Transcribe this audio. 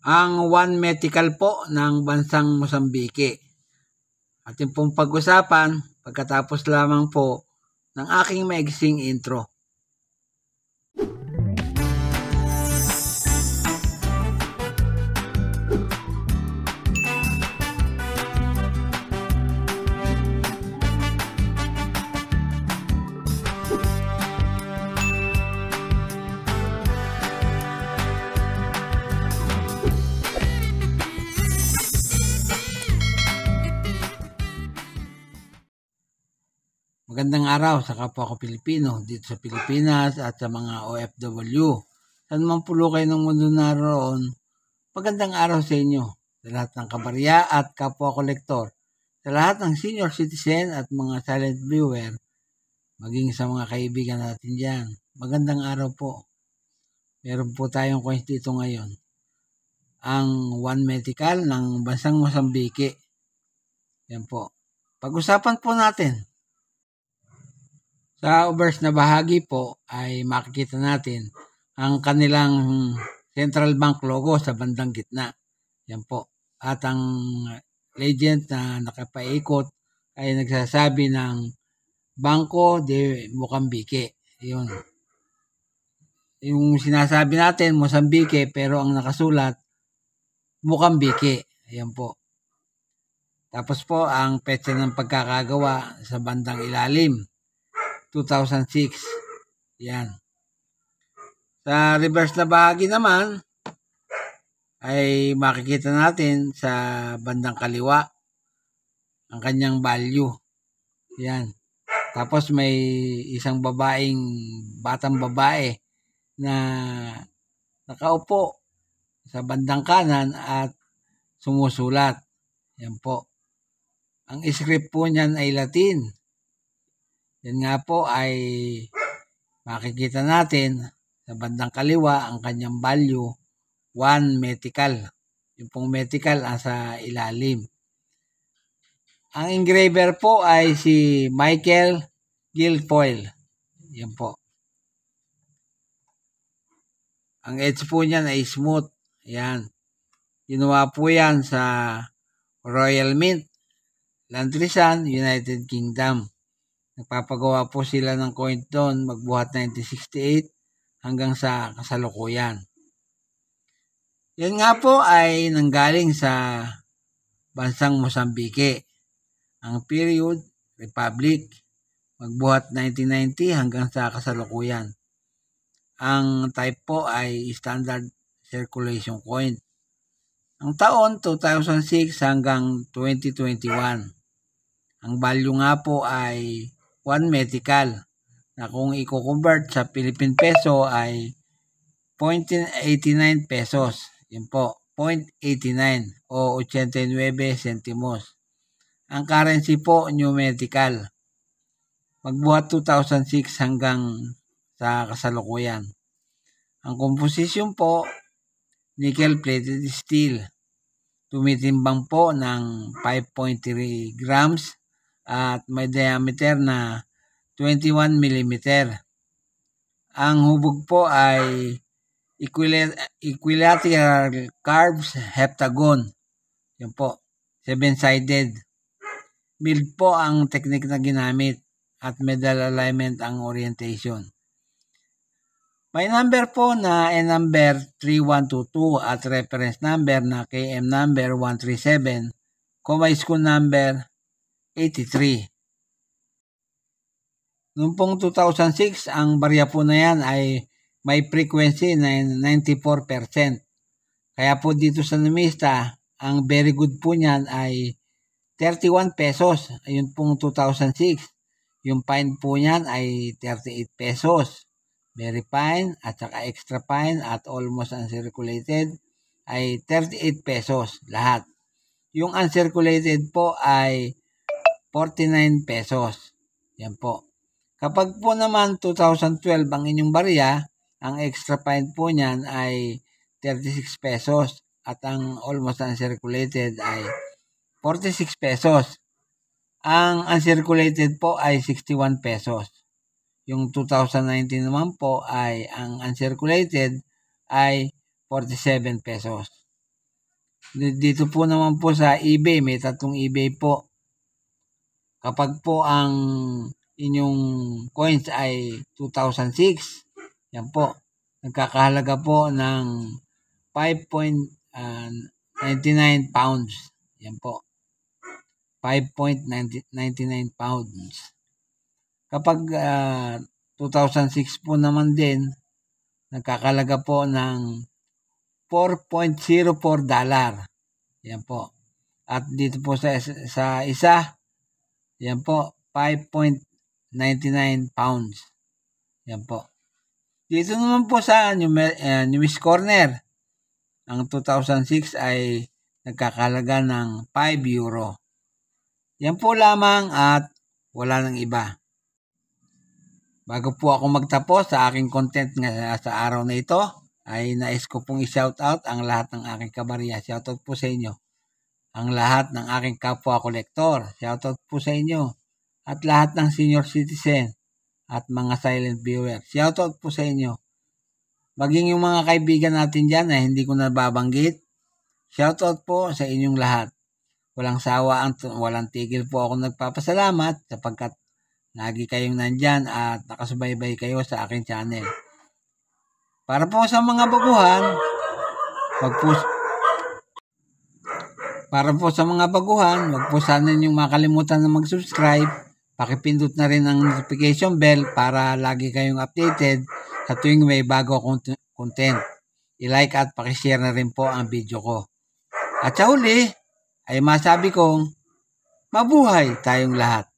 ang one medical po ng bansang Mozambique. Ating pong pag-usapan pagkatapos lamang po ng aking maiksing intro. Magandang araw sa kapwa ko Pilipino dito sa Pilipinas at sa mga OFW. Saan man pulo kayo ng mundo naroon, magandang araw sa inyo. Sa lahat ng kabarya at kapwa kolektor, sa lahat ng senior citizen at mga silent viewer, maging sa mga kaibigan natin dyan, magandang araw po. Meron po tayong coins dito ngayon. Ang One Medical ng bansang Mozambique. Yan po. Pag-usapan po natin. Sa obverse na bahagi po ay makikita natin ang kanilang central bank logo sa bandang gitna. Yan po. At ang legend na nakapaikot ay nagsasabi ng Banco de Mozambique. Yun. Yung sinasabi natin Mozambique pero ang nakasulat Mozambique. Ayan po. Tapos po ang petsa ng pagkakagawa sa bandang ilalim. 2006. Yan. Sa reverse na bahagi naman ay makikita natin sa bandang kaliwa ang kanyang value. Yan. Tapos may isang batang babae na nakaupo sa bandang kanan at sumusulat. Yan po. Ang script po niyan ay Latin. Yan nga po ay makikita natin sa bandang kaliwa ang kanyang value, one medical. Yung pong medical sa ilalim. Ang engraver po ay si Michael Guilfoyle. Yan po. Ang edge po niyan ay smooth. Yan. Ginawa po yan sa Royal Mint, Landrisan, United Kingdom. Nagpapagawa po sila ng coin doon magbuhat 1968 hanggang sa kasalukuyan. Yan nga po ay nanggaling sa bansang Mozambique. Ang period, Republic, magbuhat 1990 hanggang sa kasalukuyan. Ang type po ay standard circulation coin. Ang taon 2006 hanggang 2021. Ang value nga po ay one medical na kung i-convert sa Philippine peso ay 0.89 pesos. Yan po, 0.89 o 89 centimos. Ang currency po, new medical. Magbuhat 2006 hanggang sa kasalukuyan. Ang composition po, nickel plated steel. Tumitimbang po ng 5.3 grams at may diameter na 21 mm. Ang hubog po ay equilateral curves heptagon. Yan po, 7-sided. Milled po ang technique na ginamit at medal alignment ang orientation. May number po na N number 3122 at reference number na KM number 137, comma school number 83. Noong pong 2006, ang barya po na yan ay may frequency na 94%. Kaya po dito sa numista, ang very good po niyan ay 31 pesos. Ayun pong 2006. Yung fine po niyan ay 38 pesos. Very fine at saka extra fine at almost uncirculated ay 38 pesos lahat. Yung uncirculated po ay 49 pesos. Yan po. Kapag po naman 2012 ang inyong barya, ang extra fine po niyan ay 36 pesos at ang almost uncirculated ay 46 pesos. Ang uncirculated po ay 61 pesos. Yung 2019 naman po ay ang uncirculated ay 47 pesos. Dito po naman po sa eBay, may 3 eBay po. Kapag po ang inyong coins ay 2006, yan po, nagkakahalaga po ng 5.99 pounds. Yan po. 5.99 pounds. Kapag 2006 po naman din, nagkakalaga po ng $4.04. Yan po. At dito po sa isa, yan po, 5.99 pounds. Yan po. Dito naman po sa News Corner, ang 2006 ay nagkakalaga ng €5. Yan po lamang at wala nang iba. Bago po ako magtapos sa aking content sa araw na ito, ay nais ko pong i-shoutout ang lahat ng aking kabarya. Shoutout po sa inyo. Ang lahat ng aking kapwa kolektor. Shoutout po sa inyo. At lahat ng senior citizen at mga silent viewer. Shoutout po sa inyo. Maging yung mga kaibigan natin dyan na hindi ko nababanggit. Shoutout po sa inyong lahat. Walang sawa, walang tigil po ako nagpapasalamat sapagkat lagi kayong nandyan at nakasubaybay kayo sa aking channel. Para po sa mga baguhan, wag po sana ninyong makalimutan na mag-subscribe. Pakipindot na rin ang notification bell para lagi kayong updated sa tuwing may bago akong content. I-like at pakishare na rin po ang video ko. At sa huli, ay masabi kong mabuhay tayong lahat.